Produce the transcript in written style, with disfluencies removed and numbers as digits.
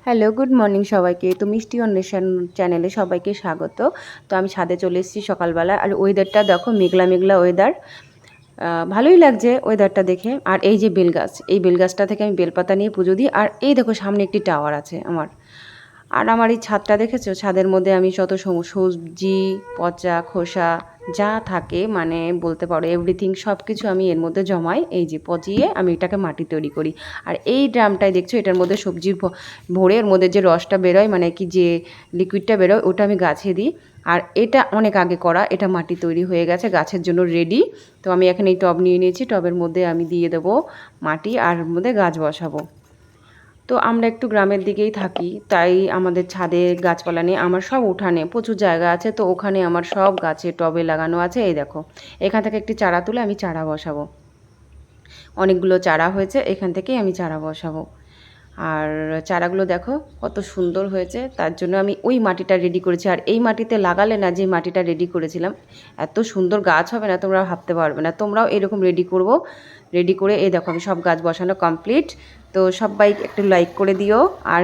Hello, good morning সবাইকে। তো মিষ্টি অন্বেষণ চ্যানেলে সবাইকে স্বাগত। তো আমি ছাদে চলে এসেছি সকালবেলা। আর ওয়েদারটা দেখো, মেঘলা মেঘলা ওয়েদার। ভালোই লাগছে ওয়েদারটা দেখে। আর এই যে বেলগাছ, এই বেলগাছটা থেকে আমি বেলপাতা নিয়ে পুজো দিই। আর এই দেখো সামনে একটি টাওয়ার আছে আমার। আর আমার এই ছাদটা দেখেছো, ছাদের মধ্যে আমি যত সবজি, পচা খোসা যা থাকে, মানে বলতে পারো এভরিথিং, সব কিছু আমি এর মধ্যে জমাই। এই যে পচিয়ে আমি এটাকে মাটি তৈরি করি। আর এই ড্রামটাই দেখছো, এটার মধ্যে সবজি ভরে এর মধ্যে যে রসটা বেরোয়, মানে কি যে লিকুইডটা বেরোয়, ওটা আমি গাছে দিই। আর এটা অনেক আগে করা, এটা মাটি তৈরি হয়ে গেছে, গাছের জন্য রেডি। তো আমি এখন এই টব নিয়ে নিয়েছি, টবের মধ্যে আমি দিয়ে দেবো মাটি, আর এর মধ্যে গাছ বসাবো। তো আমরা একটু গ্রামের দিকেই থাকি, তাই আমাদের ছাদে গাছপালা নেই। আমার সব উঠানে প্রচুর জায়গা আছে, তো ওখানে আমার সব গাছে টবে লাগানো আছে। এই দেখো, এখান থেকে একটি চারা তুলে আমি চারা বসাবো। অনেকগুলো চারা হয়েছে, এখান থেকেই আমি চারা বসাবো। আর চারাগুলো দেখো কত সুন্দর হয়েছে, তার জন্য আমি ওই মাটিটা রেডি করেছি। আর এই মাটিতে লাগালে না, যে মাটিটা রেডি করেছিলাম, এত সুন্দর গাছ হবে না, তোমরা ভাবতে পারবে না। তোমরাও এরকম রেডি করে এই দেখো আমি সব গাছ বসানো কমপ্লিট। তো সবাই একটু লাইক করে দিও। আর